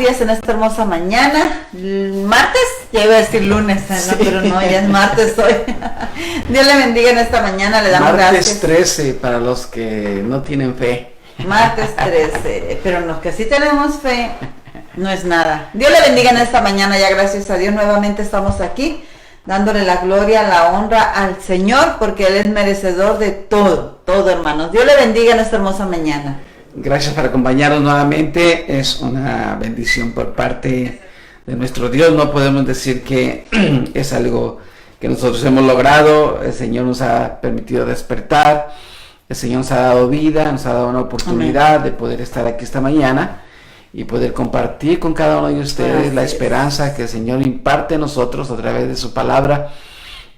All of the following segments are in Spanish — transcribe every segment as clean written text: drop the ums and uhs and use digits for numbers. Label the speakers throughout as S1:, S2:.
S1: gracias en esta hermosa mañana. Martes, ya iba a decir lunes, ¿no? Sí. Pero no, ya es martes hoy. Dios le bendiga en esta mañana, le damos
S2: martes
S1: gracias.
S2: Martes 13 para los que no tienen fe.
S1: Martes 13, pero los que sí tenemos fe, no es nada. Dios le bendiga en esta mañana, ya gracias a Dios nuevamente estamos aquí, dándole la gloria, la honra al Señor, porque Él es merecedor de todo, todo, hermanos. Dios le bendiga en esta hermosa mañana.
S2: Gracias por acompañarnos nuevamente, es una bendición por parte de nuestro Dios. No podemos decir que es algo que nosotros hemos logrado. El Señor nos ha permitido despertar, el Señor nos ha dado vida, nos ha dado una oportunidad de poder estar aquí esta mañana y poder compartir con cada uno de ustedes la esperanza que el Señor imparte a nosotros a través de su palabra.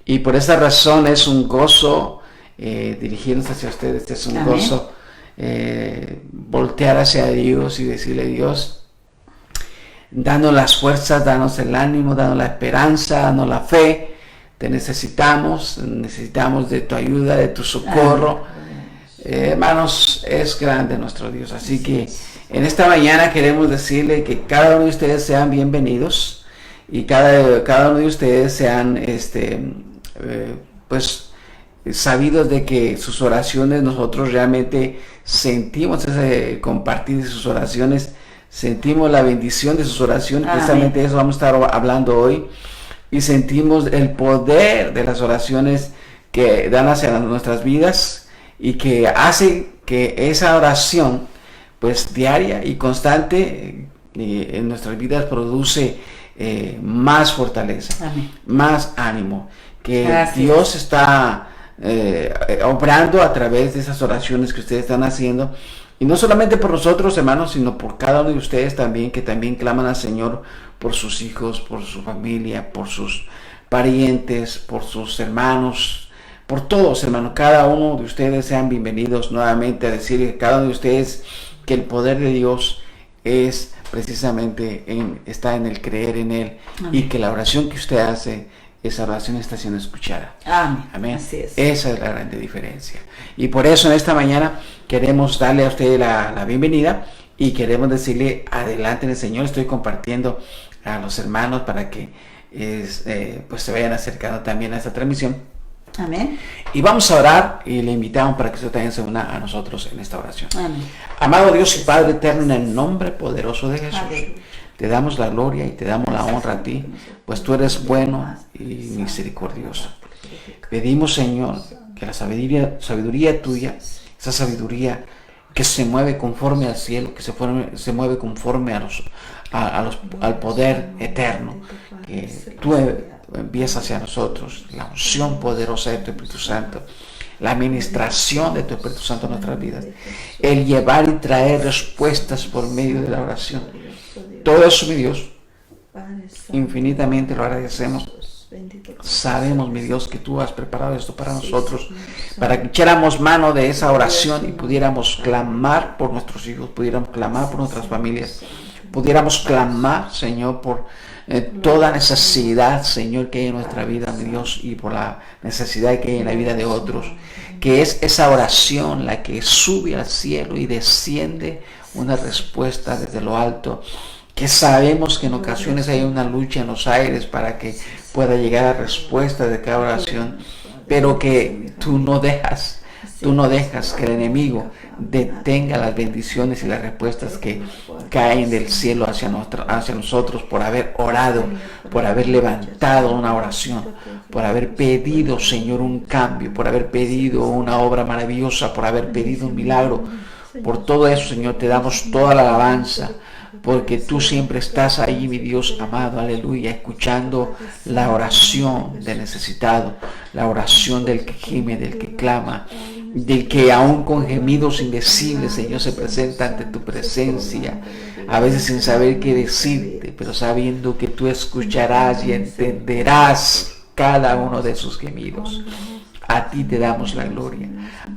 S2: Y por esa razón es un gozo dirigirnos hacia ustedes, es un gozo voltear hacia Dios y decirle: Dios, danos las fuerzas, danos el ánimo, danos la esperanza, danos la fe. Te necesitamos de tu ayuda, de tu socorro. Hermanos, es grande nuestro Dios. Así que en esta mañana queremos decirle que cada uno de ustedes sean bienvenidos y cada uno de ustedes sean pues sabidos de que sus oraciones, nosotros realmente sentimos ese compartir de sus oraciones, sentimos la bendición de sus oraciones. Precisamente eso vamos a estar hablando hoy, y sentimos el poder de las oraciones que dan hacia nuestras vidas y que hace que esa oración pues diaria y constante en nuestras vidas produce más fortaleza, más ánimo, que Dios está obrando a través de esas oraciones que ustedes están haciendo, y no solamente por nosotros, hermanos, sino por cada uno de ustedes también, que también claman al Señor por sus hijos, por su familia, por sus parientes, por sus hermanos, por todos, hermanos. Cada uno de ustedes sean bienvenidos nuevamente a decir a cada uno de ustedes que el poder de Dios es precisamente está en el creer en Él. Amén. Y que la oración que usted hace, esa oración está siendo escuchada.
S1: Amén.
S2: Amén.
S1: Así es.
S2: Esa es la grande diferencia. Y por eso en esta mañana queremos darle a usted la bienvenida y queremos decirle: adelante en el Señor. Estoy compartiendo a los hermanos para que pues se vayan acercando también a esta transmisión.
S1: Amén.
S2: Y vamos a orar, y le invitamos para que usted también se una a nosotros en esta oración.
S1: Amén.
S2: Amado Dios y Padre eterno, en el nombre poderoso de Jesús, te damos la gloria y te damos la honra a ti, pues tú eres bueno y misericordioso. Pedimos, Señor, que la sabiduría tuya, esa sabiduría que se mueve conforme al cielo, que se mueve conforme al poder eterno, que tú envías hacia nosotros, la unción poderosa de tu Espíritu Santo, la administración de tu Espíritu Santo en nuestras vidas, el llevar y traer respuestas por medio de la oración. Todo eso, mi Dios, infinitamente lo agradecemos. Sabemos, mi Dios, que tú has preparado esto para nosotros, para que echáramos mano de esa oración y pudiéramos clamar por nuestros hijos, pudiéramos clamar por nuestras familias, pudiéramos clamar, Señor, por toda necesidad, Señor, que hay en nuestra vida, mi Dios, y por la necesidad que hay en la vida de otros, que es esa oración la que sube al cielo y desciende una respuesta desde lo alto, que sabemos que en ocasiones hay una lucha en los aires para que pueda llegar a respuesta de cada oración, pero que tú no dejas que el enemigo detenga las bendiciones y las respuestas que caen del cielo hacia nosotros por haber orado, por haber levantado una oración, por haber pedido, Señor, un cambio, por haber pedido una obra maravillosa, por haber pedido un milagro. Por todo eso, Señor, te damos toda la alabanza, porque tú siempre estás ahí, mi Dios amado, aleluya, escuchando la oración del necesitado, la oración del que gime, del que clama, del que aún con gemidos indecibles, Señor, se presenta ante tu presencia, a veces sin saber qué decirte, pero sabiendo que tú escucharás y entenderás cada uno de sus gemidos. A ti te damos la gloria,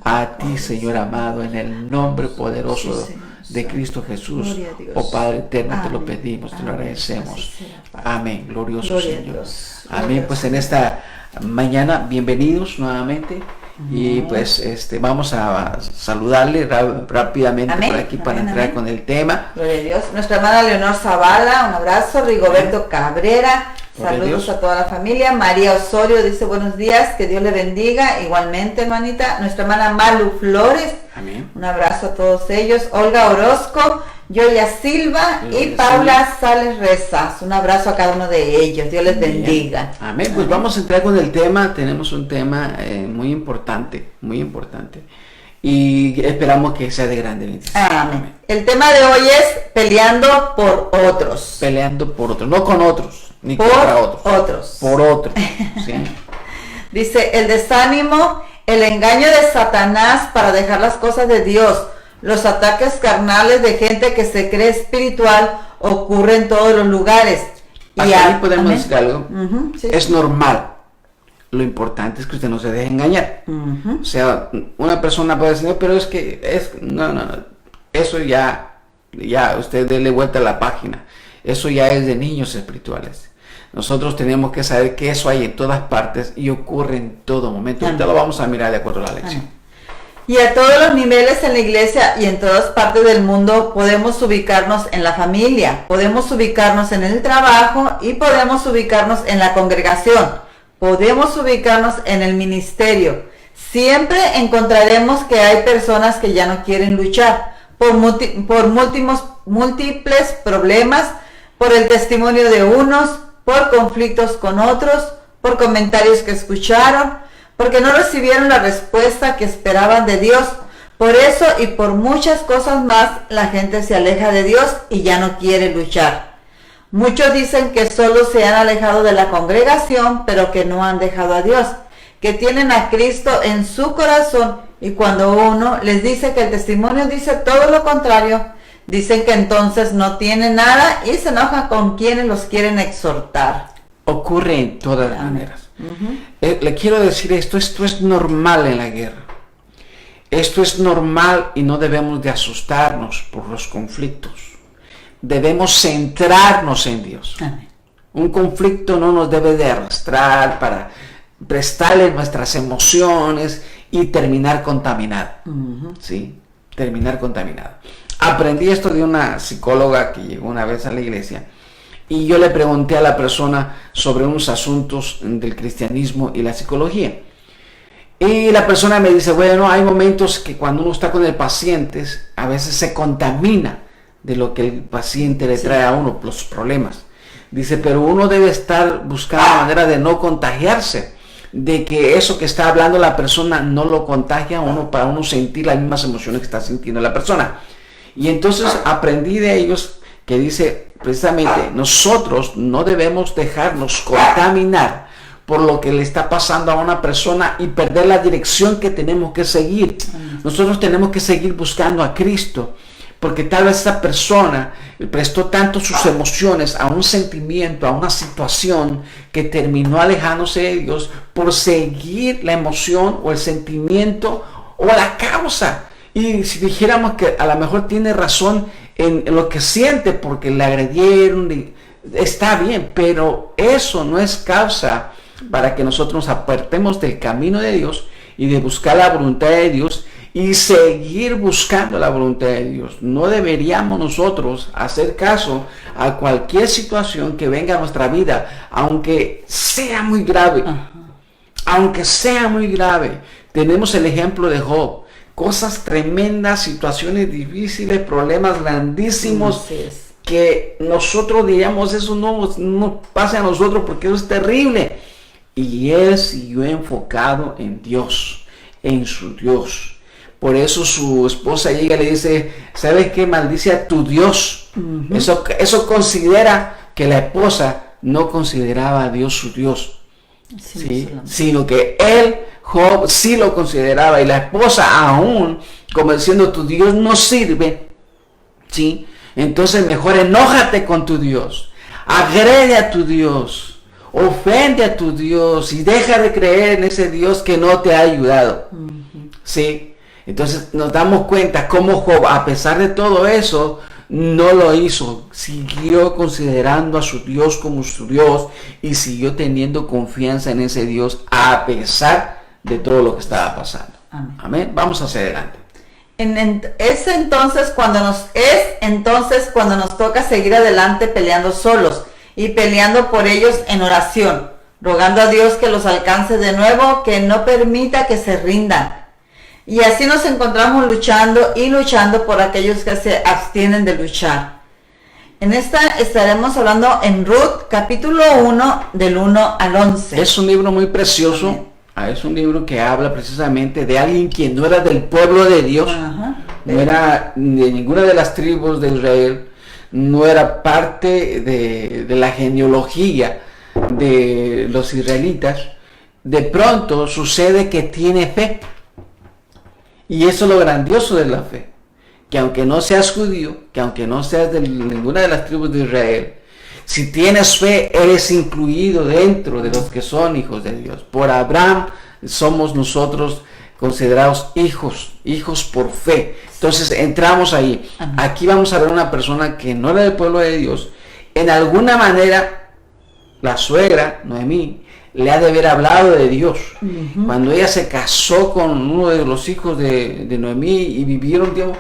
S2: a ti, Señor amado, en el nombre poderoso de Cristo Jesús. Oh Padre eterno, te lo pedimos, te lo agradecemos. Amén, glorioso Señor. Amén. Pues en esta mañana, bienvenidos nuevamente. Y pues vamos a saludarle rápidamente
S1: Amén.
S2: por aquí para
S1: Amén,
S2: entrar
S1: amén.
S2: con el tema.
S1: Gloria a Dios. Nuestra hermana Leonor Zavala, un abrazo. Rigoberto Cabrera,
S2: Gloria a
S1: saludos
S2: Dios.
S1: a toda la familia. María Osorio dice buenos días, que Dios le bendiga. Igualmente, hermanita. Nuestra hermana Malu Flores,
S2: Amén.
S1: un abrazo a todos ellos. Olga Orozco, Yoya Silva y
S2: Yoya
S1: Paula Sales Rezas. Un abrazo a cada uno de ellos. Dios les bendiga.
S2: Amén. Pues vamos a entrar con el tema. Tenemos un tema muy importante, y esperamos que sea de grande bendición.
S1: Amén. El tema de hoy es peleando por otros.
S2: Peleando por otros, no con otros, ni
S1: Por
S2: contra otros.
S1: otros.
S2: Por otros. ¿Sí?
S1: Dice, el desánimo, el engaño de Satanás para dejar las cosas de Dios, los ataques carnales de gente que se cree espiritual ocurren en todos los lugares.
S2: Hasta ahí podemos
S1: amén.
S2: decir algo.
S1: Sí.
S2: Es normal. Lo importante es que usted no se deje engañar. O sea, una persona puede decir, no, pero es que no. Eso ya usted dele vuelta a la página. Eso ya es de niños espirituales. Nosotros tenemos que saber que eso hay en todas partes y ocurre en todo momento. Ahorita lo vamos a mirar de acuerdo a la lección.
S1: Y a todos los niveles en la iglesia y en todas partes del mundo podemos ubicarnos en la familia, podemos ubicarnos en el trabajo y podemos ubicarnos en la congregación. Podemos ubicarnos en el ministerio. Siempre encontraremos que hay personas que ya no quieren luchar por múltiples problemas, por el testimonio de unos, por conflictos con otros, por comentarios que escucharon, porque no recibieron la respuesta que esperaban de Dios. Por eso y por muchas cosas más, la gente se aleja de Dios y ya no quiere luchar. Muchos dicen que solo se han alejado de la congregación, pero que no han dejado a Dios, que tienen a Cristo en su corazón, y cuando uno les dice que el testimonio dice todo lo contrario, dicen que entonces no tienen nada y se enojan con quienes los quieren exhortar.
S2: Ocurre en todas las maneras. Le quiero decir esto es normal en la guerra. Esto es normal y no debemos de asustarnos por los conflictos. Debemos centrarnos en Dios.
S1: Amén.
S2: Un conflicto no nos debe de arrastrar para prestarle nuestras emociones y terminar contaminado. ¿Sí? Terminar contaminado. Aprendí esto de una psicóloga que llegó una vez a la iglesia y yo le pregunté a la persona sobre unos asuntos del cristianismo y la psicología. Y la persona me dice, bueno, hay momentos que cuando uno está con el paciente, a veces se contamina de lo que el paciente le trae a uno, los problemas. Dice, pero uno debe estar buscando la manera de no contagiarse, de que eso que está hablando la persona no lo contagia a uno para uno sentir las mismas emociones que está sintiendo la persona. Y entonces aprendí de ellos que dice precisamente, nosotros no debemos dejarnos contaminar por lo que le está pasando a una persona y perder la dirección que tenemos que seguir. Nosotros tenemos que seguir buscando a Cristo, porque tal vez esa persona prestó tanto sus emociones a un sentimiento, a una situación, que terminó alejándose de Dios por seguir la emoción o el sentimiento o la causa. Y si dijéramos que a lo mejor tiene razón en lo que siente porque le agredieron, está bien, pero eso no es causa para que nosotros nos apartemos del camino de Dios y de buscar la voluntad de Dios y seguir buscando la voluntad de Dios. No deberíamos nosotros hacer caso a cualquier situación que venga a nuestra vida, aunque sea muy grave. Aunque sea muy grave. Tenemos el ejemplo de Job. Cosas tremendas, situaciones difíciles, problemas grandísimos, que nosotros diríamos, eso no pasa a nosotros porque eso es terrible. Y él siguió enfocado en Dios, en su Dios. Por eso su esposa llega y le dice, ¿sabes qué? Maldice a tu Dios. Eso considera que la esposa no consideraba a Dios su Dios, ¿sí? Sino que él, Job, sí lo consideraba, y la esposa aún, como diciendo, tu Dios no sirve, ¿sí? Entonces mejor enójate con tu Dios, agrede a tu Dios, ofende a tu Dios y deja de creer en ese Dios que no te ha ayudado, ¿sí? Entonces nos damos cuenta cómo Job, a pesar de todo eso, no lo hizo. Siguió considerando a su Dios como su Dios y siguió teniendo confianza en ese Dios a pesar de todo lo que estaba pasando.
S1: Amén.
S2: Amén. Vamos hacia adelante.
S1: Es entonces cuando nos toca seguir adelante peleando solos y peleando por ellos en oración, rogando a Dios que los alcance de nuevo, que no permita que se rindan. Y así nos encontramos luchando y luchando por aquellos que se abstienen de luchar. En esta estaremos hablando en Ruth, capítulo 1, del 1 al 11.
S2: Es un libro muy precioso. Amén. Es un libro que habla precisamente de alguien que no era del pueblo de Dios, no era de ninguna de las tribus de Israel, no era parte de la genealogía de los israelitas. De pronto sucede que tiene fe. Y eso es lo grandioso de la fe, que aunque no seas judío, que aunque no seas de ninguna de las tribus de Israel, si tienes fe, eres incluido dentro de los que son hijos de Dios. Por Abraham somos nosotros considerados hijos por fe. Entonces entramos ahí. Amén. Aquí vamos a ver una persona que no era del pueblo de Dios. En alguna manera, la suegra, Noemí, le ha de haber hablado de Dios. Cuando ella se casó con uno de los hijos de Noemí y vivieron tiempo,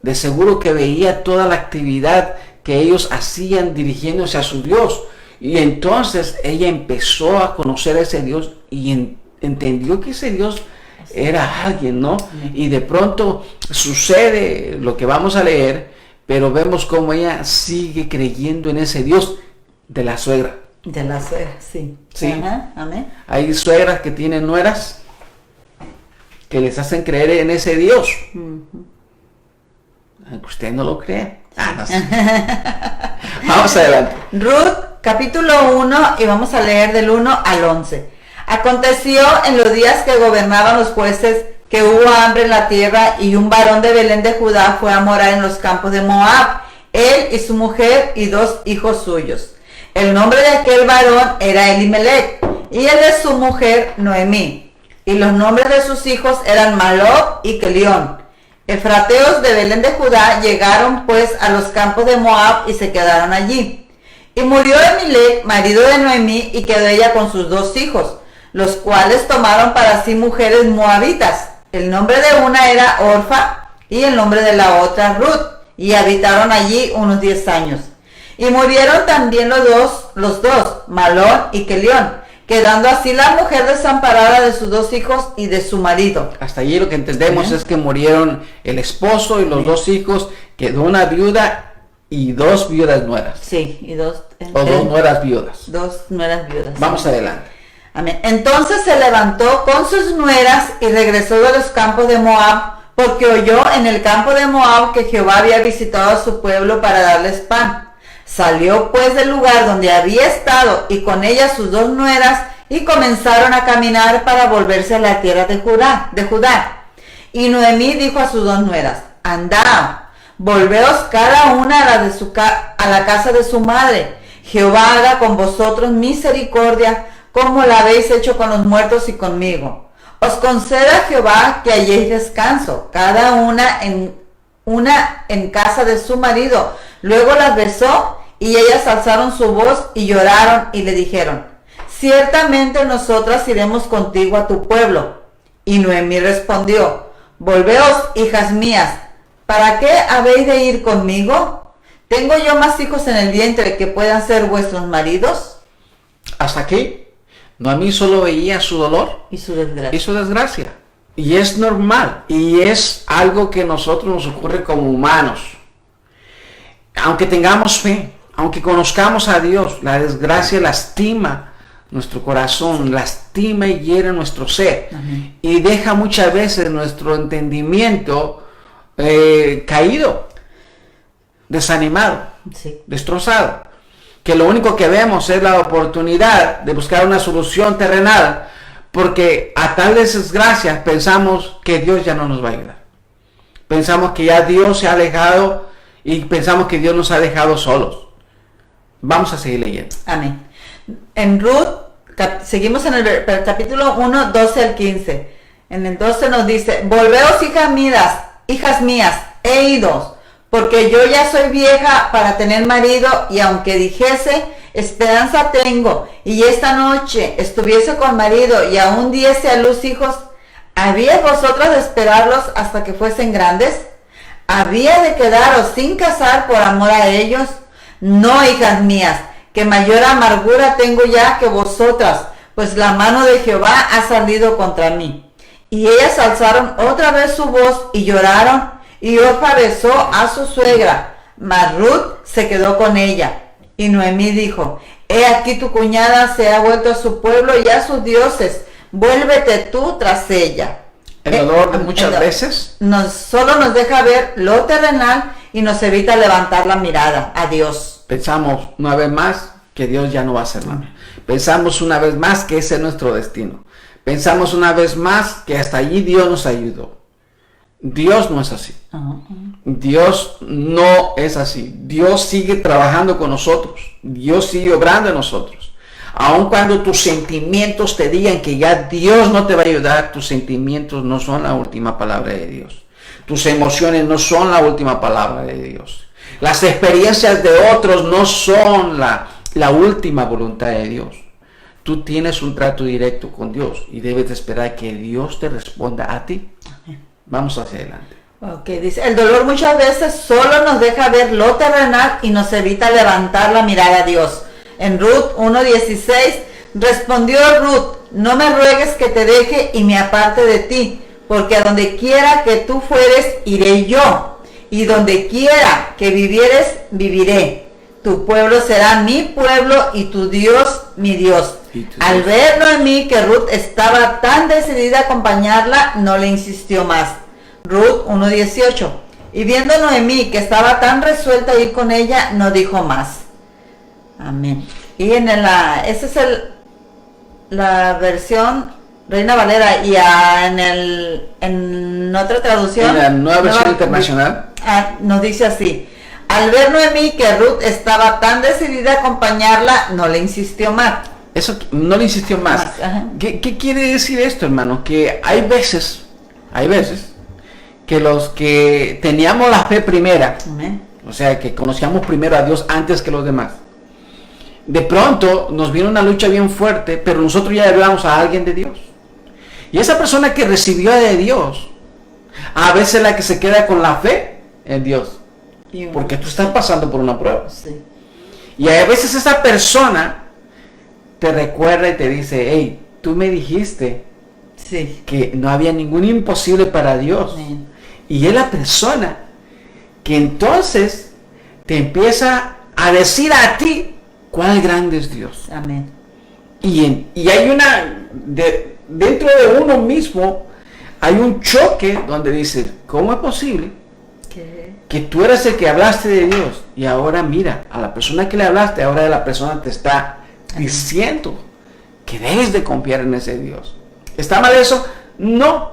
S2: de seguro que veía toda la actividad que ellos hacían dirigiéndose a su Dios. Y entonces ella empezó a conocer a ese Dios y entendió que ese Dios era alguien, ¿no? Y de pronto sucede lo que vamos a leer, pero vemos cómo ella sigue creyendo en ese Dios de la suegra.
S1: De la suegra, sí.
S2: Sí.
S1: Ajá, amén.
S2: Hay suegras que tienen nueras que les hacen creer en ese Dios. Aunque usted no lo cree. No sé. Vamos adelante.
S1: Ruth, capítulo 1, y vamos a leer del 1 al 11. Aconteció en los días que gobernaban los jueces que hubo hambre en la tierra, y un varón de Belén de Judá fue a morar en los campos de Moab, él y su mujer y 2 hijos suyos. El nombre de aquel varón era Elimelech, y el de su mujer Noemí. Y los nombres de sus hijos eran Maló y Kelión. Efrateos de Belén de Judá llegaron pues a los campos de Moab y se quedaron allí. Y murió Elimelech, marido de Noemí, y quedó ella con sus 2 hijos, los cuales tomaron para sí mujeres moabitas. El nombre de una era Orfa y el nombre de la otra Ruth, y habitaron allí unos 10 años. Y murieron también los dos, Malón y Kelión, quedando así la mujer desamparada de sus 2 hijos y de su marido.
S2: Hasta allí lo que entendemos es que murieron el esposo y los 2 hijos, quedó una viuda y 2 viudas nueras.
S1: Sí, y 2
S2: nueras viudas.
S1: 2 nueras viudas.
S2: Vamos adelante.
S1: Amén. Entonces se levantó con sus nueras y regresó de los campos de Moab, porque oyó en el campo de Moab que Jehová había visitado a su pueblo para darles pan. Salió pues del lugar donde había estado y con ella sus 2 nueras, y comenzaron a caminar para volverse a la tierra de Judá. Y Noemí dijo a sus 2 nueras: andad, volveos cada una a la casa de su madre. Jehová haga con vosotros misericordia, como la habéis hecho con los muertos y conmigo. Os conceda Jehová que halléis descanso, cada una en casa de su marido. Luego las besó, y ellas alzaron su voz y lloraron y le dijeron: ciertamente nosotras iremos contigo a tu pueblo. Y Noemí respondió: volveos, hijas mías, ¿para qué habéis de ir conmigo? ¿Tengo yo más hijos en el vientre que puedan ser vuestros maridos?
S2: Hasta aquí, Noemí solo veía su dolor
S1: y su
S2: desgracia. Y es normal, y es algo que a nosotros nos ocurre como humanos. Aunque tengamos fe, aunque conozcamos a Dios, la desgracia lastima nuestro corazón, lastima y hiere nuestro ser. Amén. Y deja muchas veces nuestro entendimiento caído, desanimado, sí, destrozado. Que lo único que vemos es la oportunidad de buscar una solución terrenal, porque a tal desgracia pensamos que Dios ya no nos va a ayudar. Pensamos que ya Dios se ha alejado y pensamos que Dios nos ha dejado solos. Vamos a seguir leyendo.
S1: Amén. En Ruth, seguimos en el capítulo 1, 12 al 15. En el 12 nos dice: volveos, hijas mías, he ido, porque yo ya soy vieja para tener marido, y aunque dijese, esperanza tengo, y esta noche estuviese con marido, y aún diese a luz hijos, ¿Habíais vosotros de esperarlos hasta que fuesen grandes? ¿Había de quedaros sin casar por amor a ellos? No, hijas mías, que mayor amargura tengo ya que vosotras, pues la mano de Jehová ha salido contra mí. Y ellas alzaron otra vez su voz y lloraron, y Orfa besó a su suegra, mas Ruth se quedó con ella. Y Noemí dijo, he aquí tu cuñada se ha vuelto a su pueblo y a sus dioses, vuélvete tú tras ella.
S2: El dolor de muchas veces
S1: solo nos deja ver lo terrenal y nos evita levantar la mirada a Dios.
S2: Pensamos una vez más que Dios ya no va a hacer nada. Pensamos una vez más que ese es nuestro destino. Pensamos una vez más que hasta allí Dios nos ayudó. Dios no es así. Dios no es así. Dios sigue trabajando con nosotros. Dios sigue obrando en nosotros. Aun cuando tus sentimientos te digan que ya Dios no te va a ayudar, tus sentimientos no son la última palabra de Dios. Tus emociones no son la última palabra de Dios. Las experiencias de otros no son la última voluntad de Dios. Tú tienes un trato directo con Dios y debes de esperar que Dios te responda a ti. Vamos hacia adelante.
S1: Ok, dice, el dolor muchas veces solo nos deja ver lo terrenal y nos evita levantar la mirada a Dios. En Ruth 1:16 respondió Ruth, no me ruegues que te deje y me aparte de ti, porque a donde quiera que tú fueres, iré yo, y donde quiera que vivieres, viviré. Tu pueblo será mi pueblo y tu Dios mi Dios. Al ver Noemí que Ruth estaba tan decidida a acompañarla, no le insistió más. Ruth 1:18. Y viendo Noemí que estaba tan resuelta a ir con ella, no dijo más. Amén. Y esa es la versión Reina Valera, y en otra traducción,
S2: en la nueva versión internacional,
S1: nos dice así: al ver Noemí que Ruth estaba tan decidida a acompañarla, no le insistió más.
S2: Eso no le insistió más. ¿Qué quiere decir esto, hermano? Que hay veces que los que teníamos la fe primera, o sea, que conocíamos primero a Dios antes que los demás, de pronto nos viene una lucha bien fuerte, pero nosotros ya hablamos a alguien de Dios. Y esa persona que recibió de Dios, a veces la que se queda con la fe en Dios, porque tú estás pasando por una prueba.
S1: Sí.
S2: Y a veces esa persona te recuerda y te dice, hey, tú me dijiste que no había ningún imposible para Dios.
S1: Amén.
S2: Y es la persona que entonces te empieza a decir a ti cuál grande es Dios.
S1: Amén.
S2: Y hay dentro de uno mismo hay un choque donde dice, ¿cómo es posible que tú eres el que hablaste de Dios? Y ahora mira, a la persona que le hablaste, ahora la persona te está diciendo que debes de confiar en ese Dios. ¿Está mal eso? No,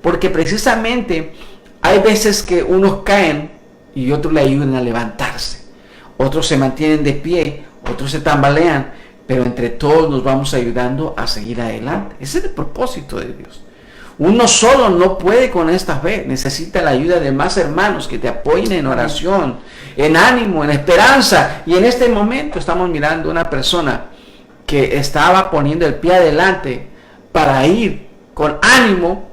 S2: porque precisamente hay veces que unos caen y otros le ayudan a levantarse. Otros se mantienen de pie, otros se tambalean, pero entre todos nos vamos ayudando a seguir adelante. Ese es el propósito de Dios. Uno solo no puede con esta fe, necesita la ayuda de más hermanos que te apoyen en oración, en ánimo, en esperanza. Y en este momento estamos mirando una persona que estaba poniendo el pie adelante para ir con ánimo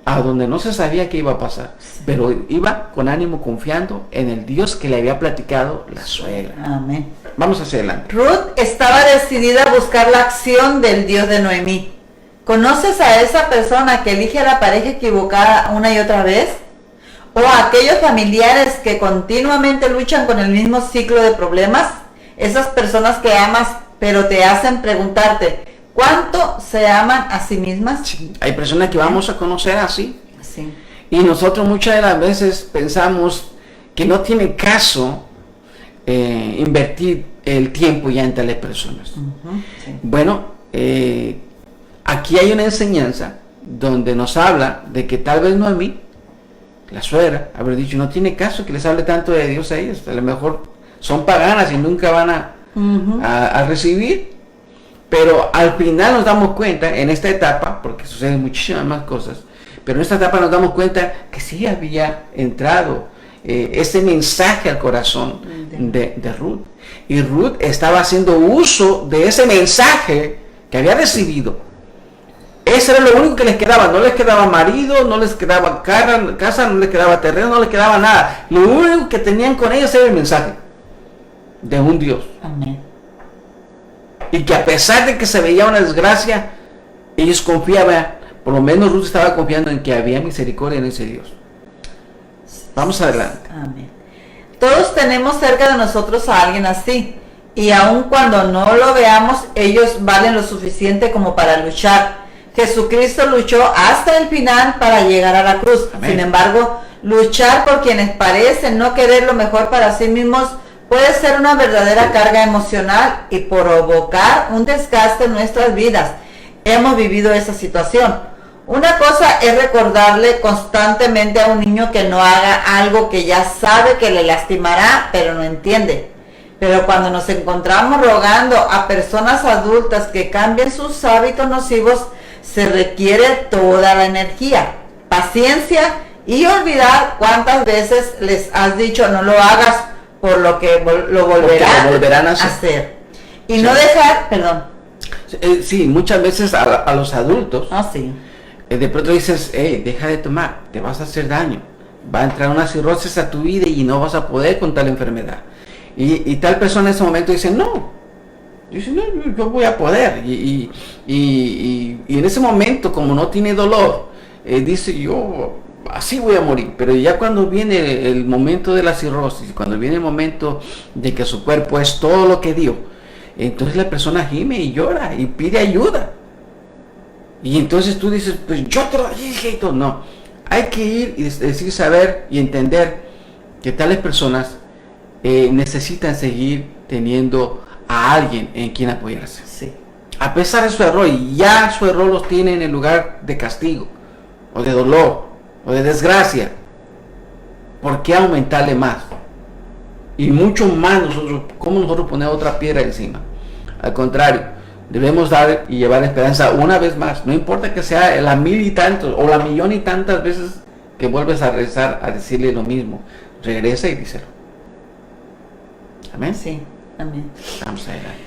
S2: a donde no se sabía qué iba a pasar, pero iba con ánimo confiando en el Dios que le había platicado la suegra.
S1: Amén.
S2: Vamos hacia adelante.
S1: Ruth estaba decidida a buscar la acción del Dios de Noemí. ¿Conoces a esa persona que elige a la pareja equivocada una y otra vez? ¿O a aquellos familiares que continuamente luchan con el mismo ciclo de problemas? Esas personas que amas, pero te hacen preguntarte, ¿cuánto se aman a sí mismas?
S2: Sí, hay personas que vamos a conocer así.
S1: Sí.
S2: Y nosotros muchas de las veces pensamos que no tiene caso invertir el tiempo ya en tales personas.
S1: Sí.
S2: Bueno, aquí hay una enseñanza donde nos habla de que tal vez Noemí, la suegra, haber dicho, no tiene caso que les hable tanto de Dios a ellos, a lo mejor son paganas y nunca van a recibir. Pero al final nos damos cuenta, en esta etapa, porque suceden muchísimas más cosas, pero en esta etapa nos damos cuenta que sí había entrado ese mensaje al corazón de Ruth. Y Ruth estaba haciendo uso de ese mensaje que había recibido Eso era lo único que les quedaba. No les quedaba marido, no les quedaba casa, no les quedaba terreno, no les quedaba nada. Lo único que tenían con ellos era el mensaje de un Dios.
S1: Amén.
S2: Y que a pesar de que se veía una desgracia, ellos confiaban, por lo menos Ruth estaba confiando en que había misericordia en ese Dios. Vamos adelante.
S1: Amén. Todos tenemos cerca de nosotros a alguien así, y aun cuando no lo veamos, ellos valen lo suficiente como para luchar. Jesucristo luchó hasta el final para llegar a la cruz.
S2: Amén.
S1: Sin embargo, luchar por quienes parecen no querer lo mejor para sí mismos puede ser una verdadera carga emocional y provocar un desgaste en nuestras vidas. Hemos vivido esa situación. Una cosa es recordarle constantemente a un niño que no haga algo que ya sabe que le lastimará, pero no entiende. Pero cuando nos encontramos rogando a personas adultas que cambien sus hábitos nocivos, se requiere toda la energía, paciencia y olvidar cuántas veces les has dicho no lo hagas, por lo que lo volverán a hacer. Y sí. No dejar, perdón.
S2: Sí, muchas veces a los adultos,
S1: sí.
S2: De pronto dices, deja de tomar, te vas a hacer daño, va a entrar una cirrosis a tu vida y no vas a poder con tal enfermedad. Y tal persona en ese momento dice, no, yo voy a poder. Y en ese momento, como no tiene dolor, dice, yo así voy a morir. Pero ya cuando viene el momento de la cirrosis, cuando viene el momento de que su cuerpo es todo lo que dio, entonces la persona gime y llora y pide ayuda. Y entonces tú dices, pues yo te lo dije. No, hay que ir y decir, saber y entender que tales personas necesitan seguir teniendo a alguien en quien apoyarse.
S1: Sí.
S2: A pesar de su error, y ya su error los tiene en el lugar de castigo, o de dolor, o de desgracia. ¿Por qué aumentarle más? Y mucho más nosotros, ¿cómo nosotros poner otra piedra encima? Al contrario, debemos dar y llevar esperanza una vez más. No importa que sea la 1000 y tantos, o la 1,000,000 y tantas veces que vuelves a rezar, a decirle lo mismo. Regresa y díselo. Amén.
S1: Sí, amén.
S2: Vamos adelante.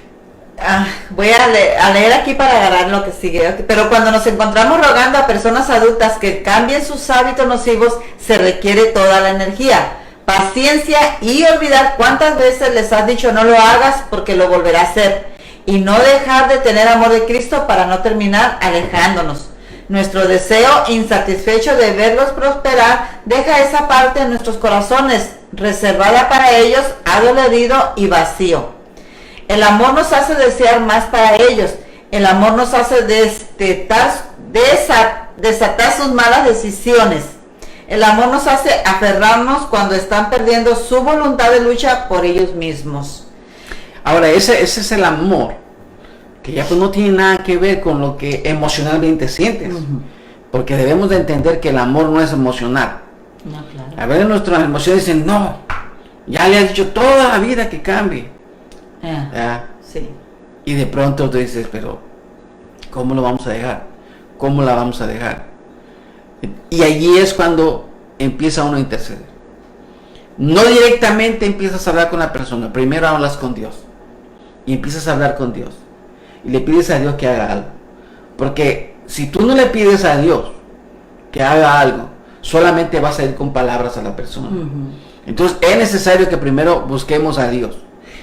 S1: Voy a leer aquí para agarrar lo que sigue. Pero cuando nos encontramos rogando a personas adultas que cambien sus hábitos nocivos, se requiere toda la energía, paciencia y olvidar cuántas veces les has dicho no lo hagas, porque lo volverá a hacer. Y no dejar de tener amor de Cristo para no terminar alejándonos. Nuestro deseo insatisfecho de verlos prosperar deja esa parte en nuestros corazones reservada para ellos, adolorido y vacío. El amor nos hace desear más para ellos. El amor nos hace desatar sus malas decisiones. El amor nos hace aferrarnos cuando están perdiendo su voluntad de lucha por ellos mismos.
S2: Ahora, ese es el amor, que ya pues no tiene nada que ver con lo que emocionalmente sientes. Porque debemos de entender que el amor no es emocional.
S1: No, claro.
S2: A ver, nuestras emociones dicen, no, ya le has dicho toda la vida que cambie.
S1: Sí.
S2: Y de pronto tú dices, pero ¿cómo lo vamos a dejar? ¿Cómo la vamos a dejar? Y allí es cuando empieza uno a interceder. No directamente empiezas a hablar con la persona, primero hablas con Dios. Y empiezas a hablar con Dios. Y le pides a Dios que haga algo. Porque si tú no le pides a Dios que haga algo, solamente vas a ir con palabras a la persona. Entonces es necesario que primero busquemos a Dios.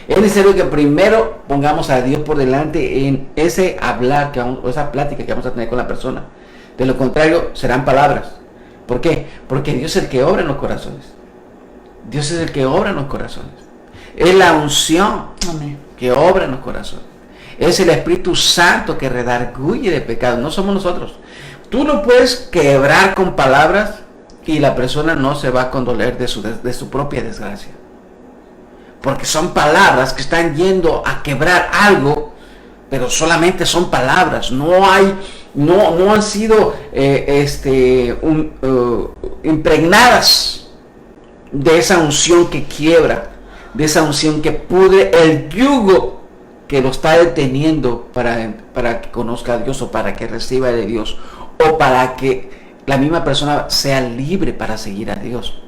S2: Es necesario que primero pongamos a Dios por delante en ese hablar, o esa plática que vamos a tener con la persona. De lo contrario, serán palabras. ¿Por qué? Porque Dios es el que obra en los corazones. Dios es el que obra en los corazones. Es la unción que obra en los corazones. Es el Espíritu Santo que redarguye de pecado. No somos nosotros. Tú no puedes quebrar con palabras y la persona no se va a condoler de su propia desgracia. Porque son palabras que están yendo a quebrar algo, pero solamente son palabras. No han sido impregnadas de esa unción que quiebra, de esa unción que pudre el yugo que lo está deteniendo para que conozca a Dios, o para que reciba de Dios, o para que la misma persona sea libre para seguir a Dios.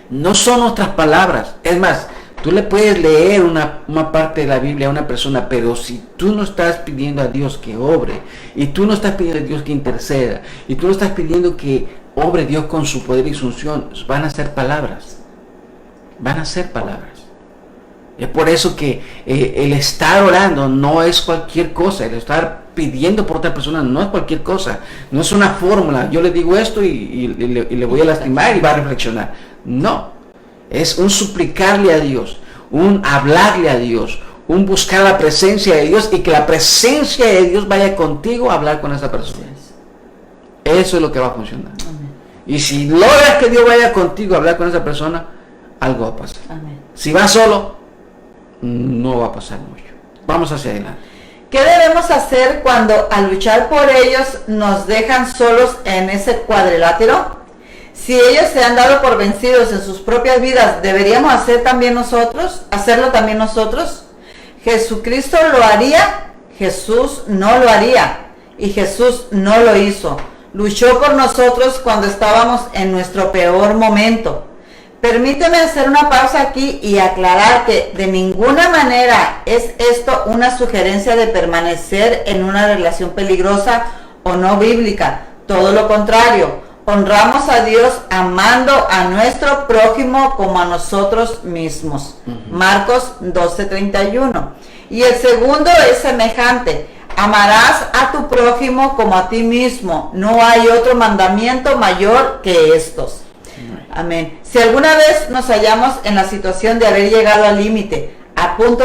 S2: No son nuestras palabras. Es más, Tú le puedes leer una parte de la Biblia a una persona, pero si tú no estás pidiendo a Dios que obre, y tú no estás pidiendo a Dios que interceda, y tú no estás pidiendo que obre Dios con su poder y su unción, van a ser palabras. Van a ser palabras. Es por eso que el estar orando no es cualquier cosa, el estar pidiendo por otra persona no es cualquier cosa, no es una fórmula, yo le digo esto y le voy a lastimar y va a reflexionar. No, es un suplicarle a Dios, un hablarle a Dios, un buscar la presencia de Dios y que la presencia de Dios vaya contigo a hablar con esa persona. Eso es lo que va a funcionar. Amén. Y si logras que Dios vaya contigo a hablar con esa persona, algo va a pasar. Amén. Si vas solo, no va a pasar mucho. Vamos hacia adelante.
S1: ¿Qué debemos hacer cuando al luchar por ellos nos dejan solos en ese cuadrilátero? Si ellos se han dado por vencidos en sus propias vidas, ¿deberíamos hacerlo también nosotros? ¿Jesucristo lo haría? Jesús no lo haría. Y Jesús no lo hizo. Luchó por nosotros cuando estábamos en nuestro peor momento. Permíteme hacer una pausa aquí y aclarar que de ninguna manera es esto una sugerencia de permanecer en una relación peligrosa o no bíblica. Todo lo contrario, honramos a Dios amando a nuestro prójimo como a nosotros mismos. Marcos 12:31. Y el segundo es semejante. Amarás a tu prójimo como a ti mismo. No hay otro mandamiento mayor que estos. Amén. Si alguna vez nos hallamos en la situación de haber llegado al límite, a punto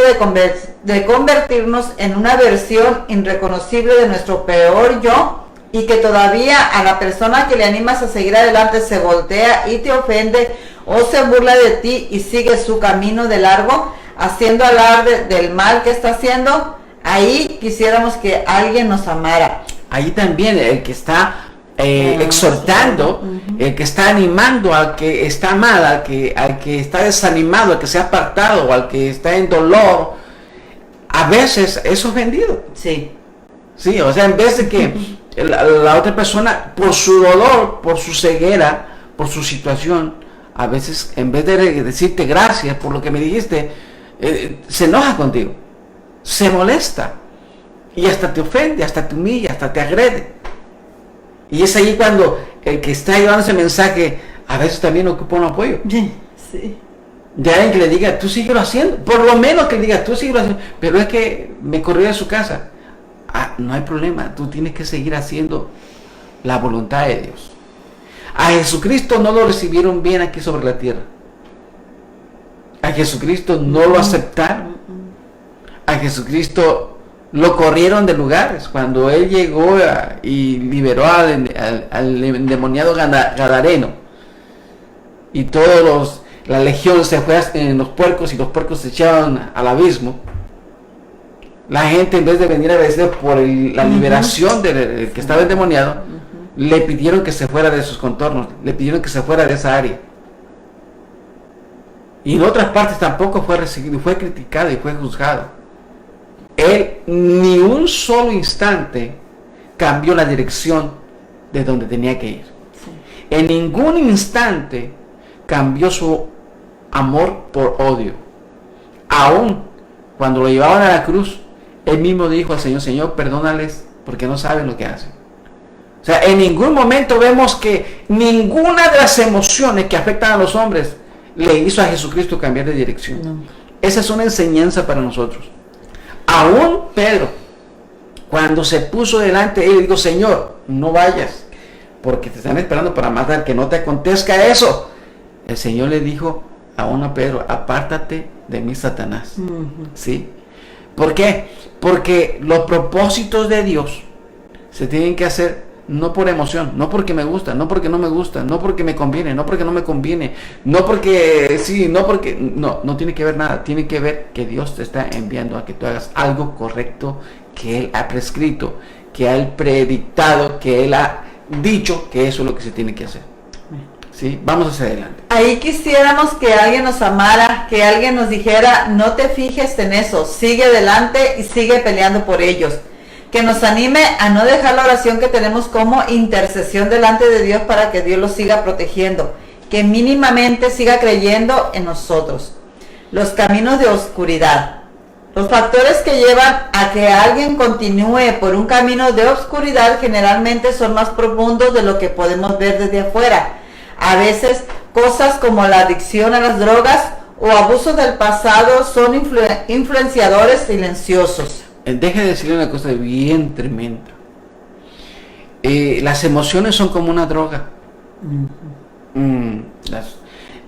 S1: de convertirnos en una versión irreconocible de nuestro peor yo, y que todavía a la persona que le animas a seguir adelante se voltea y te ofende o se burla de ti y sigue su camino de largo, haciendo alarde del mal que está haciendo, ahí quisiéramos que alguien nos amara.
S2: Ahí también el que está exhortando, el que está animando al que está mal, al que está desanimado, al que se ha apartado, o al que está en dolor, a veces es ofendido.
S1: Sí.
S2: Sí, o sea, en vez de que la otra persona, por su dolor, por su ceguera, por su situación, a veces en vez de decirte gracias por lo que me dijiste, se enoja contigo, se molesta y hasta te ofende, hasta te humilla, hasta te agrede. Y es ahí cuando el que está llevando ese mensaje a veces también ocupa un apoyo.
S1: Sí.
S2: De alguien que le diga, tú síguelo haciendo, por lo menos que le diga, tú síguelo haciendo, pero es que me corrió de su casa. No hay problema, tú tienes que seguir haciendo la voluntad de Dios. A Jesucristo no lo recibieron bien aquí sobre la tierra. A Jesucristo no lo aceptaron. A Jesucristo lo corrieron de lugares. Cuando Él llegó y liberó al endemoniado gadareno, y la legión se fue en los puercos y los puercos se echaban al abismo, la gente, en vez de venir agradecida por la liberación del que estaba endemoniado, le pidieron que se fuera de sus contornos, le pidieron que se fuera de esa área. Y en otras partes tampoco fue recibido, fue criticado y fue juzgado. Él ni un solo instante cambió la dirección de donde tenía que ir. Sí. En ningún instante cambió su amor por odio. Aún cuando lo llevaban a la cruz, Él mismo dijo al Señor, Señor, perdónales porque no saben lo que hacen. O sea, en ningún momento vemos que ninguna de las emociones que afectan a los hombres le hizo a Jesucristo cambiar de dirección. No. Esa es una enseñanza para nosotros. Aún Pedro, cuando se puso delante de él, dijo, Señor, no vayas, porque te están esperando para matar, que no te acontezca eso. El Señor le dijo aún a Pedro, apártate de mí, Satanás. ¿Sí? ¿Por qué? Porque los propósitos de Dios se tienen que hacer no por emoción, no porque me gusta, no porque no me gusta, no porque me conviene, no porque no me conviene, no porque sí, no porque... No tiene que ver nada, tiene que ver que Dios te está enviando a que tú hagas algo correcto que Él ha prescrito, que Él ha predictado, que Él ha dicho que eso es lo que se tiene que hacer. ¿Sí? Vamos hacia adelante.
S1: Ahí quisiéramos que alguien nos amara, que alguien nos dijera, no te fijes en eso, sigue adelante y sigue peleando por ellos. Que nos anime a no dejar la oración que tenemos como intercesión delante de Dios para que Dios los siga protegiendo, que mínimamente siga creyendo en nosotros. los caminos de oscuridad. Los factores que llevan a que alguien continúe por un camino de oscuridad generalmente son más profundos de lo que podemos ver desde afuera. A veces, cosas como la adicción a las drogas o abusos del pasado son influenciadores silenciosos.
S2: Deje de decirle una cosa bien tremenda. Las emociones son como una droga.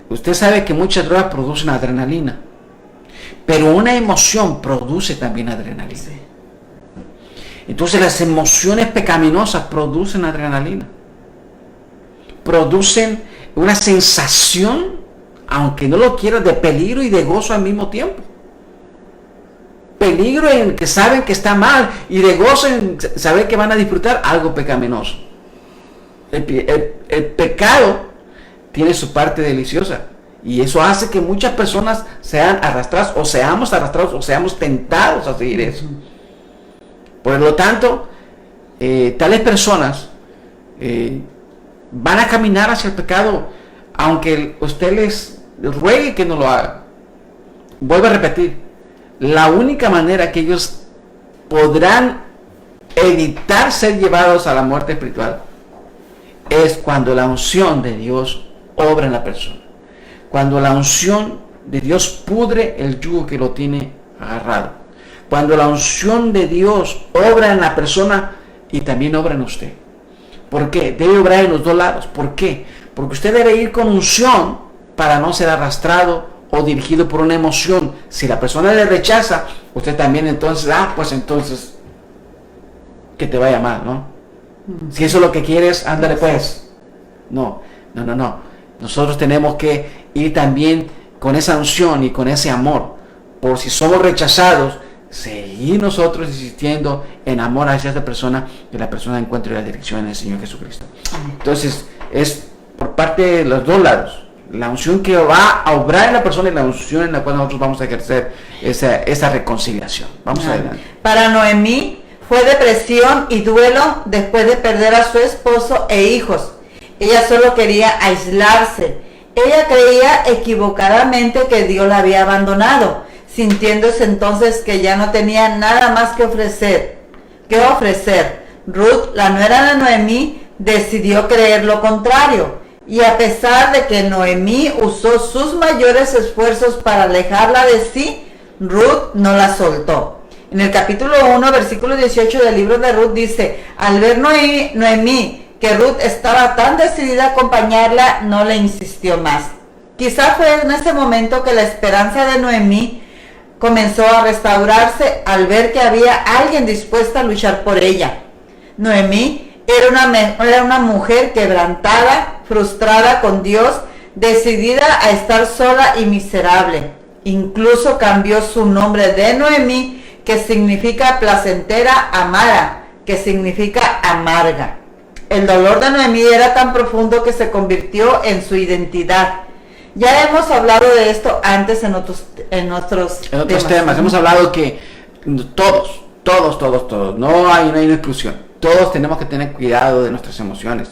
S2: Usted sabe que muchas drogas producen adrenalina, pero una emoción produce también adrenalina. Sí. Entonces las emociones pecaminosas producen adrenalina, producen una sensación, aunque no lo quieras, de peligro y de gozo al mismo tiempo. Peligro en que saben que está mal y de gozo en saber que van a disfrutar algo pecaminoso. El pecado tiene su parte deliciosa y eso hace que muchas personas sean arrastradas o seamos tentados a seguir eso. Por lo tanto, tales personas van a caminar hacia el pecado aunque usted les ruegue que no lo haga. Vuelvo a repetir, la única manera que ellos podrán evitar ser llevados a la muerte espiritual es cuando la unción de Dios obra en la persona. Cuando la unción de Dios pudre el yugo que lo tiene agarrado. Cuando la unción de Dios obra en la persona y también obra en usted. ¿Por qué? Debe obrar en los dos lados. ¿Por qué? Porque usted debe ir con unción para no ser arrastrado o dirigido por una emoción. Si la persona le rechaza, usted también entonces, pues entonces, que te vaya mal, ¿no? Si eso es lo que quieres, ándale pues. No. Nosotros tenemos que ir también con esa unción y con ese amor. Por si somos rechazados, seguir nosotros insistiendo en amor hacia esta persona, que la persona encuentre la dirección en el Señor Jesucristo. Entonces, es por parte de los dos lados. La unción que va a obrar en la persona y la unción en la cual nosotros vamos a ejercer esa reconciliación. Vamos adelante.
S1: Para Noemí fue depresión y duelo después de perder a su esposo e hijos. Ella solo quería aislarse. Ella creía equivocadamente que Dios la había abandonado, sintiéndose entonces que ya no tenía nada más que ofrecer. Ruth, la nuera de Noemí, decidió creer lo contrario. Y a pesar de que Noemí usó sus mayores esfuerzos para alejarla de sí, Ruth no la soltó. En el capítulo 1, versículo 18 del libro de Ruth dice: al ver Noemí que Ruth estaba tan decidida a acompañarla, no le insistió más. Quizá fue en ese momento que la esperanza de Noemí comenzó a restaurarse al ver que había alguien dispuesto a luchar por ella. Noemí era una mujer quebrantada, frustrada con Dios, decidida a estar sola y miserable. Incluso cambió su nombre de Noemí, que significa placentera, a Mara, que significa amarga. El dolor de Noemí era tan profundo que se convirtió en su identidad. Ya hemos hablado de esto antes en otros temas.
S2: Hemos hablado que todos, no hay una exclusión. Todos tenemos que tener cuidado de nuestras emociones,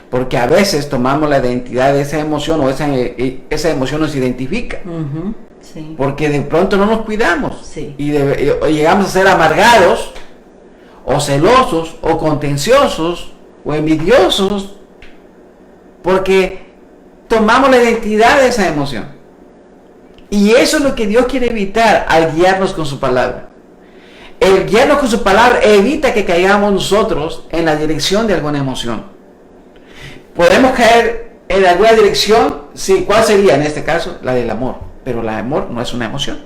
S2: porque a veces tomamos la identidad de esa emoción o esa emoción nos identifica. Sí. Porque de pronto no nos cuidamos. Sí. Y llegamos a ser amargados o celosos o contenciosos o envidiosos porque tomamos la identidad de esa emoción. Y eso es lo que Dios quiere evitar al guiarnos con su palabra. El guiarnos con su palabra evita que caigamos nosotros en la dirección de alguna emoción. Podemos caer en alguna dirección, sí, ¿cuál sería en este caso? La del amor. Pero el amor no es una emoción.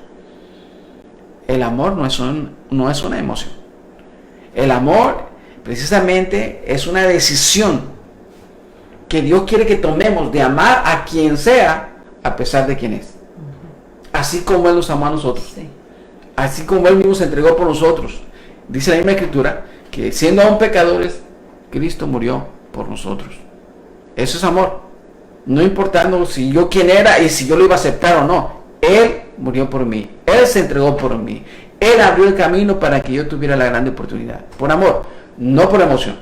S2: El amor no es una emoción. El amor precisamente es una decisión que Dios quiere que tomemos de amar a quien sea a pesar de quien es. Así como Él nos amó a nosotros. Sí. Así como Él mismo se entregó por nosotros. Dice la misma Escritura que siendo aún pecadores, Cristo murió por nosotros. Eso es amor. No importando si yo quién era y si yo lo iba a aceptar o no. Él murió por mí. Él se entregó por mí. Él abrió el camino para que yo tuviera la grande oportunidad. Por amor, no por emoción.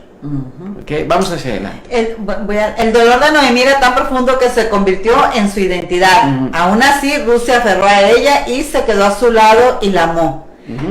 S2: Okay, vamos hacia adelante.
S1: El dolor de Noemí era tan profundo que se convirtió en su identidad. Aún así, Ruth se aferró a ella y se quedó a su lado y la amó.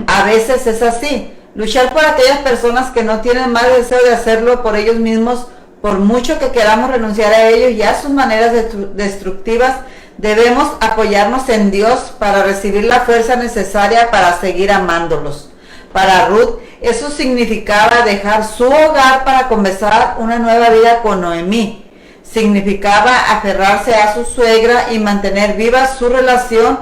S1: A veces es así. Luchar por aquellas personas que no tienen más deseo de hacerlo por ellos mismos, por mucho que queramos renunciar a ellos y a sus maneras destructivas, debemos apoyarnos en Dios para recibir la fuerza necesaria para seguir amándolos. Para Ruth, eso significaba dejar su hogar para comenzar una nueva vida con Noemí. Significaba aferrarse a su suegra y mantener viva su relación.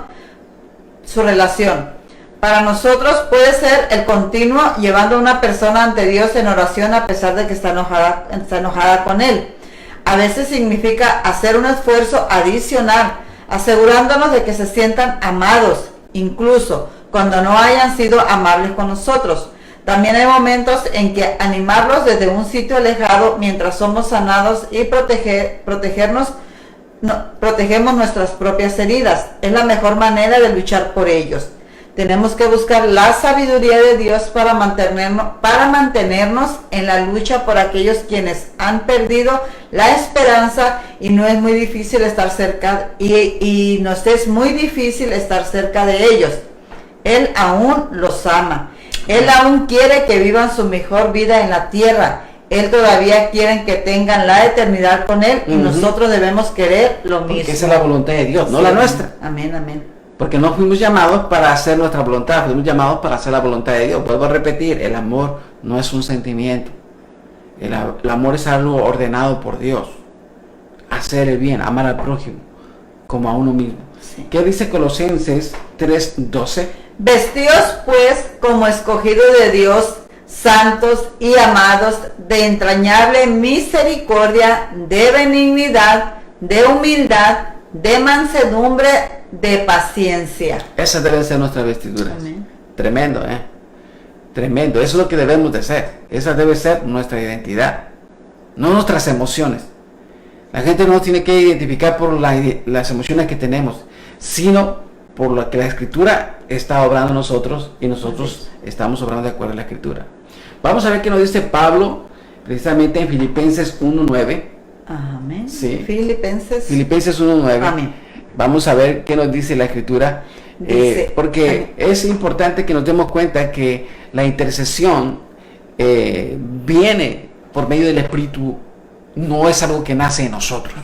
S1: Para nosotros puede ser el continuo llevando a una persona ante Dios en oración a pesar de que está enojada con Él. A veces significa hacer un esfuerzo adicional, asegurándonos de que se sientan amados, incluso cuando no hayan sido amables con nosotros. También hay momentos en que animarlos desde un sitio alejado mientras somos sanados y protegemos nuestras propias heridas. Es la mejor manera de luchar por ellos. Tenemos que buscar la sabiduría de Dios para mantenernos en la lucha por aquellos quienes han perdido la esperanza y nos es muy difícil estar cerca de ellos. Él aún los ama. Él aún quiere que vivan su mejor vida en la tierra. Él todavía quiere que tengan la eternidad con Él y nosotros debemos querer lo mismo.
S2: Porque esa es la voluntad de Dios, no la nuestra.
S1: Amén, amén.
S2: Porque no fuimos llamados para hacer nuestra voluntad, fuimos llamados para hacer la voluntad de Dios. Vuelvo a repetir, el amor no es un sentimiento. El amor es algo ordenado por Dios. Hacer el bien, amar al prójimo como a uno mismo. Sí. ¿Qué dice Colosenses 3:12?
S1: Vestíos pues como escogidos de Dios, santos y amados, de entrañable misericordia, de benignidad, de humildad, de mansedumbre, de paciencia.
S2: Esas deben ser nuestras vestiduras. Amén. Tremendo, tremendo. Eso es lo que debemos de ser. Esa debe ser nuestra identidad, no nuestras emociones. La gente no tiene que identificar por las emociones que tenemos, sino por lo que la Escritura está obrando en nosotros y nosotros estamos obrando de acuerdo a la Escritura. Vamos a ver qué nos dice Pablo precisamente en Filipenses 1:9.
S1: Amén.
S2: Sí.
S1: Filipenses
S2: 1:9.
S1: Amén.
S2: Vamos a ver qué nos dice la Escritura, porque es importante que nos demos cuenta que la intercesión viene por medio del Espíritu, no es algo que nace en nosotros.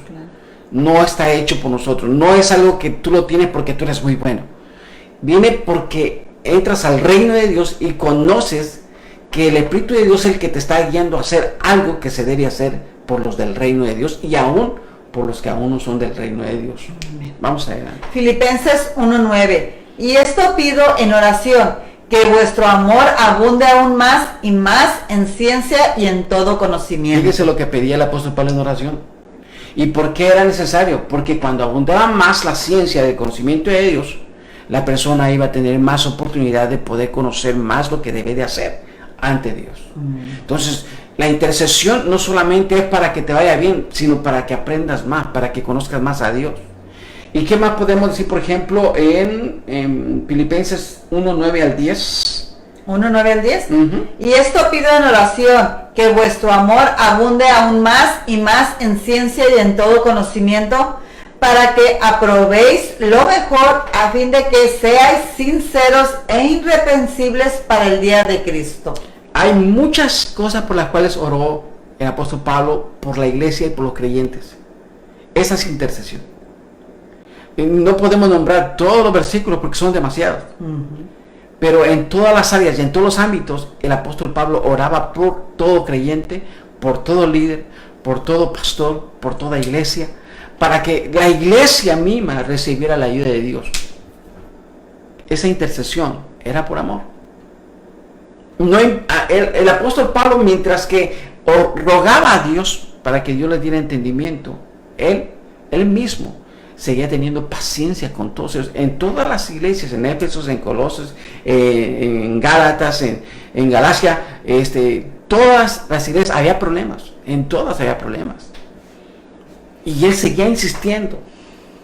S2: No está hecho por nosotros, no es algo que tú lo tienes porque tú eres muy bueno. Viene porque entras al reino de Dios y conoces que el Espíritu de Dios es el que te está guiando a hacer algo que se debe hacer por los del reino de Dios y aún por los que aún no son del reino de Dios. Vamos adelante.
S1: Filipenses 1:9. Y esto pido en oración, que vuestro amor abunde aún más y más en ciencia y en todo conocimiento.
S2: Fíjese lo que pedía el apóstol Pablo en oración. ¿Y por qué era necesario? Porque cuando abundaba más la ciencia del conocimiento de Dios, la persona iba a tener más oportunidad de poder conocer más lo que debe de hacer ante Dios. Entonces, la intercesión no solamente es para que te vaya bien, sino para que aprendas más, para que conozcas más a Dios. ¿Y qué más podemos decir, por ejemplo, en Filipenses 1:9 al 10?
S1: 1:9 al 10. Y esto pido en oración, que vuestro amor abunde aún más y más en ciencia y en todo conocimiento, para que aprobéis lo mejor, a fin de que seáis sinceros e irreprensibles para el día de Cristo.
S2: Hay muchas cosas por las cuales oró el apóstol Pablo por la iglesia y por los creyentes. Esa es intercesión. No podemos nombrar todos los versículos porque son demasiados. Pero en todas las áreas y en todos los ámbitos, el apóstol Pablo oraba por todo creyente, por todo líder, por todo pastor, por toda iglesia, para que la iglesia misma recibiera la ayuda de Dios. Esa intercesión era por amor. El apóstol Pablo, mientras que rogaba a Dios para que Dios le diera entendimiento, él mismo seguía teniendo paciencia con todos ellos, en todas las iglesias, en Éfeso, en Colosas, en Gálatas, en Galacia, todas las iglesias había problemas, en todas había problemas. Y él seguía insistiendo,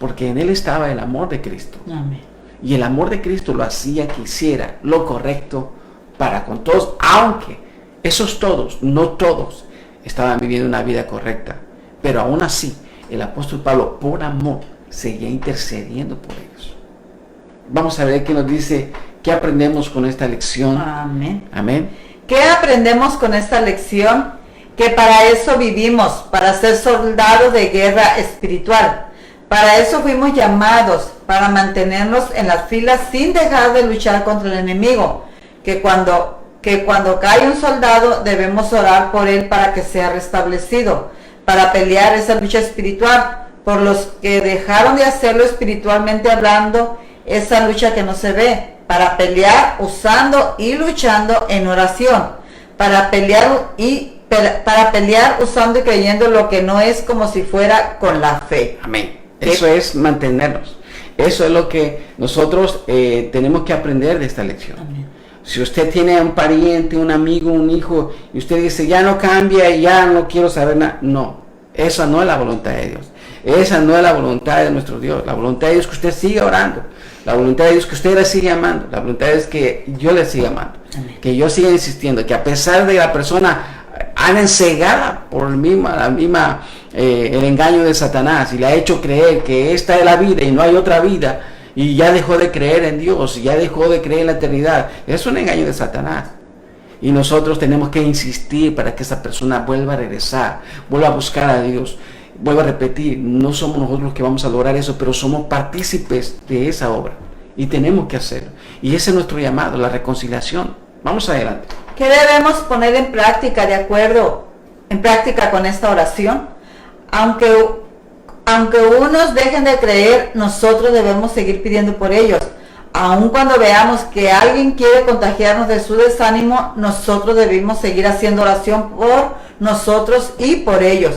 S2: porque en él estaba el amor de Cristo.
S1: Amén.
S2: Y el amor de Cristo lo hacía que hiciera lo correcto para con todos, aunque esos todos, no todos, estaban viviendo una vida correcta. Pero aún así, el apóstol Pablo, por amor, seguía intercediendo por ellos. Vamos a ver qué nos dice, qué aprendemos con esta lección.
S1: Amén.
S2: Amén.
S1: ¿Qué aprendemos con esta lección? Que para eso vivimos, para ser soldados de guerra espiritual. Para eso fuimos llamados, para mantenernos en las filas sin dejar de luchar contra el enemigo. Que cuando cae un soldado debemos orar por él para que sea restablecido, para pelear esa lucha espiritual, por los que dejaron de hacerlo espiritualmente hablando, esa lucha que no se ve, para pelear usando y luchando en oración, para pelear usando y creyendo lo que no es como si fuera con la fe.
S2: Amén. Eso es mantenernos. Eso es lo que nosotros tenemos que aprender de esta lección.
S1: Amén.
S2: Si usted tiene un pariente, un amigo, un hijo, y usted dice, ya no cambia y ya no quiero saber nada. No, esa no es la voluntad de Dios. Esa no es la voluntad de nuestro Dios. La voluntad de Dios es que usted siga orando. La voluntad de Dios es que usted le siga amando. La voluntad es que yo le siga amando.
S1: Amén.
S2: Que yo siga insistiendo. Que a pesar de la persona anda cegada por el engaño de Satanás y le ha hecho creer que esta es la vida y no hay otra vida, y ya dejó de creer en Dios, y ya dejó de creer en la eternidad. Es un engaño de Satanás. Y nosotros tenemos que insistir para que esa persona vuelva a regresar, vuelva a buscar a Dios. Vuelvo a repetir, no somos nosotros los que vamos a lograr eso, pero somos partícipes de esa obra. Y tenemos que hacerlo. Y ese es nuestro llamado, la reconciliación. Vamos adelante.
S1: ¿Qué debemos poner en práctica con esta oración? Aunque unos dejen de creer, nosotros debemos seguir pidiendo por ellos. Aun cuando veamos que alguien quiere contagiarnos de su desánimo, nosotros debemos seguir haciendo oración por nosotros y por ellos.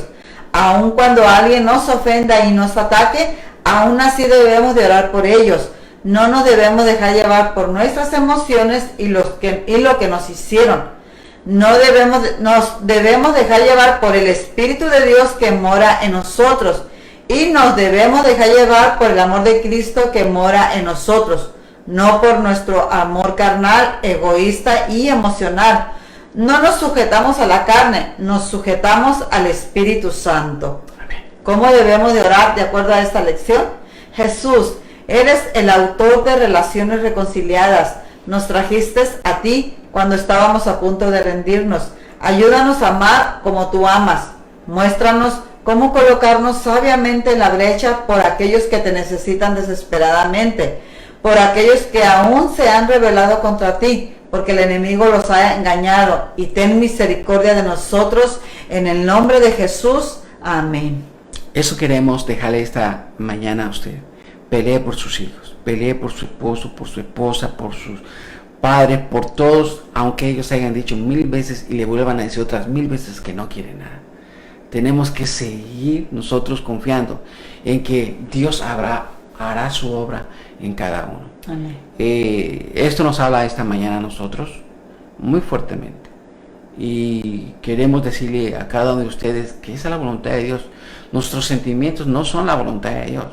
S1: Aun cuando alguien nos ofenda y nos ataque, aún así debemos de orar por ellos. No nos debemos dejar llevar por nuestras emociones y lo que nos hicieron. Nos debemos dejar llevar por el Espíritu de Dios que mora en nosotros. Y nos debemos dejar llevar por el amor de Cristo que mora en nosotros. No por nuestro amor carnal, egoísta y emocional. No nos sujetamos a la carne, nos sujetamos al Espíritu Santo. ¿Cómo debemos de orar de acuerdo a esta lección? Jesús, eres el autor de relaciones reconciliadas. Nos trajiste a ti cuando estábamos a punto de rendirnos. Ayúdanos a amar como tú amas. Muéstranos cómo colocarnos sabiamente en la brecha por aquellos que te necesitan desesperadamente, por aquellos que aún se han rebelado contra ti, porque el enemigo los ha engañado, y ten misericordia de nosotros, en el nombre de Jesús. Amén.
S2: Eso queremos dejarle esta mañana a usted. Pelee por sus hijos, pelee por su esposo, por su esposa, por sus padres, por todos, aunque ellos hayan dicho 1000 veces y le vuelvan a decir otras 1000 veces que no quieren nada. Tenemos que seguir nosotros confiando en que Dios hará su obra en cada uno.
S1: Amén.
S2: Esto nos habla esta mañana a nosotros muy fuertemente, y queremos decirle a cada uno de ustedes que esa es la voluntad de Dios. Nuestros sentimientos no son la voluntad de Dios.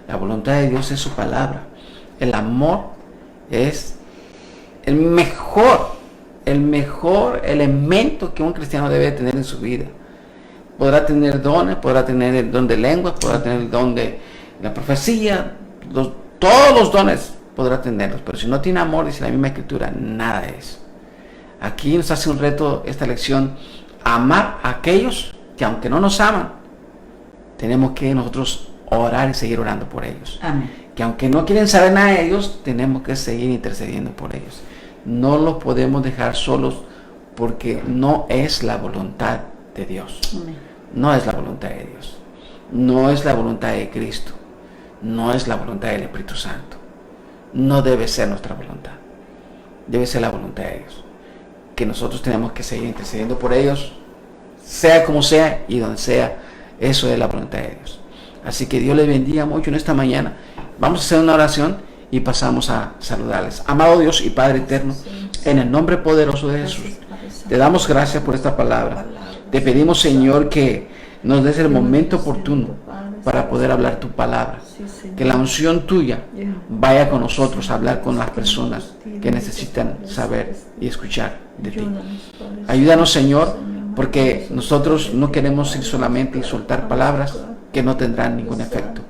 S2: La voluntad de Dios es su palabra. El amor es el mejor elemento que un cristiano debe tener en su vida. Podrá tener dones, podrá tener el don de lenguas, podrá tener el don de la profecía, todos los dones podrá tenerlos, pero si no tiene amor, dice la misma Escritura, nada es. Aquí nos hace un reto esta lección: amar a aquellos que, aunque no nos aman, tenemos que nosotros orar y seguir orando por ellos.
S1: Amén.
S2: Que aunque no quieren saber nada de ellos, tenemos que seguir intercediendo por ellos. No los podemos dejar solos, porque no es la voluntad de Dios.
S1: Amén.
S2: No es la voluntad de Dios. No es la voluntad de Cristo. No es la voluntad del Espíritu Santo. No debe ser nuestra voluntad. Debe ser la voluntad de Dios. Que nosotros tenemos que seguir intercediendo por ellos, sea como sea y donde sea. Eso es la voluntad de Dios. Así que Dios les bendiga mucho en esta mañana. Vamos a hacer una oración y pasamos a saludarles. Amado Dios y Padre eterno, en el nombre poderoso de Jesús, te damos gracias por esta palabra. Te pedimos, Señor, que nos des el momento oportuno para poder hablar tu palabra. Que la unción tuya vaya con nosotros a hablar con las personas que necesitan saber y escuchar de ti. Ayúdanos, Señor, porque nosotros no queremos ir solamente y soltar palabras que no tendrán ningún efecto.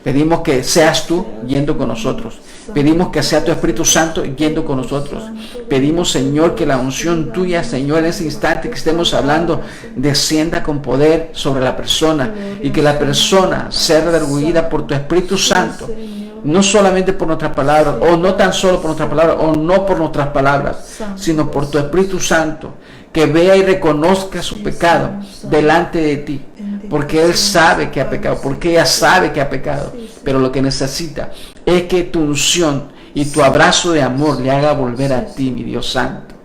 S2: Pedimos que seas tú yendo con nosotros. Pedimos que sea tu Espíritu Santo yendo con nosotros. Pedimos, Señor, que la unción tuya, Señor, en ese instante que estemos hablando, descienda con poder sobre la persona y que la persona sea redarguida por tu Espíritu Santo. No solamente por nuestras palabras, o no tan solo por nuestras palabras, o no por nuestras palabras, sino por tu Espíritu Santo, que vea y reconozca su pecado delante de ti, porque él sabe que ha pecado, porque ella sabe que ha pecado, pero lo que necesita es que tu unción y tu abrazo de amor le haga volver a ti, mi Dios Santo.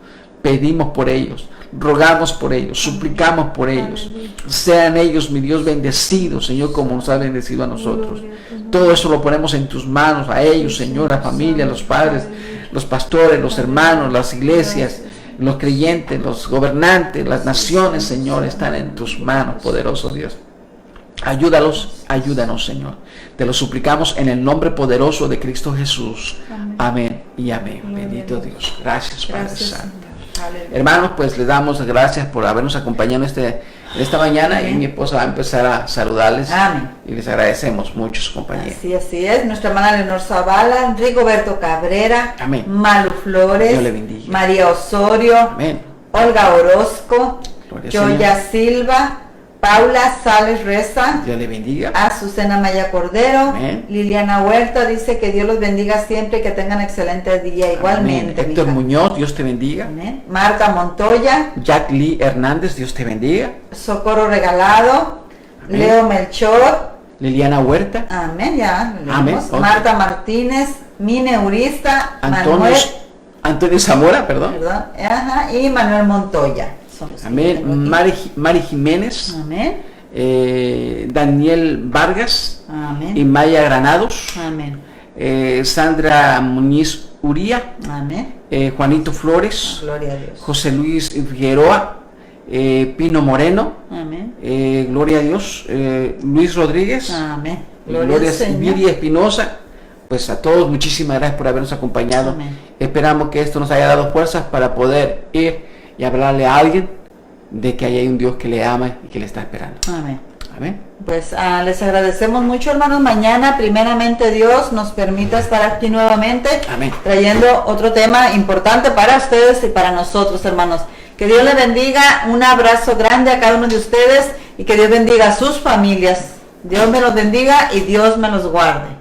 S2: Pedimos por ellos, rogamos por ellos, suplicamos por ellos. Sean ellos, mi Dios, bendecidos, Señor, como nos ha bendecido a nosotros. Todo eso lo ponemos en tus manos, a ellos, Señor, la familia, los padres, los pastores, los hermanos, las iglesias, los creyentes, los gobernantes, las naciones, Señor, están en tus manos, poderoso Dios. Ayúdalos, ayúdanos, Señor. Te lo suplicamos en el nombre poderoso de Cristo Jesús. Amén y amén. Bendito Dios. Gracias, Padre Santo. Hermanos, pues les damos gracias por habernos acompañado esta mañana. Amén. Y mi esposa va a empezar a saludarles.
S1: Amén.
S2: Y les agradecemos mucho su compañía.
S1: Así es. Nuestra hermana Leonor Zavala, Rigoberto Cabrera,
S2: amén.
S1: Malu Flores,
S2: Dios le bendiga.
S1: María Osorio,
S2: amén.
S1: Olga Orozco,
S2: Gloria
S1: Joya Silva, Paula Sales Reza,
S2: Dios le bendiga.
S1: Azucena Maya Cordero,
S2: amén.
S1: Liliana Huerta dice que Dios los bendiga siempre y que tengan excelente día igualmente.
S2: Héctor Muñoz, Dios te bendiga.
S1: Amén. Marta Montoya,
S2: Jack Lee Hernández, Dios te bendiga.
S1: Socorro Regalado,
S2: amén.
S1: Leo Melchor,
S2: Liliana Huerta,
S1: amén, ya
S2: amén.
S1: Okay. Marta Martínez, Mine Urista,
S2: Antonio Zamora, perdón.
S1: Ajá, y Manuel Montoya.
S2: Amén. Mari Jiménez,
S1: amén.
S2: Daniel Vargas,
S1: amén.
S2: Y Maya Granados,
S1: amén.
S2: Sandra Muñiz Uría,
S1: amén.
S2: Juanito Flores,
S1: gloria a Dios.
S2: José Luis Figueroa, Pino Moreno,
S1: amén.
S2: Gloria a Dios, Luis Rodríguez,
S1: amén.
S2: Gloria a Viri Espinosa. Pues a todos muchísimas gracias por habernos acompañado.
S1: amén.
S2: Esperamos que esto nos haya dado fuerzas para poder ir y hablarle a alguien de que hay un Dios que le ama y que le está esperando.
S1: Amén.
S2: Amén.
S1: Pues les agradecemos mucho, hermanos. Mañana, primeramente Dios nos permita estar aquí nuevamente.
S2: Amén.
S1: Trayendo otro tema importante para ustedes y para nosotros, hermanos. Que Dios les bendiga. Un abrazo grande a cada uno de ustedes y que Dios bendiga a sus familias. Dios me los bendiga y Dios me los guarde.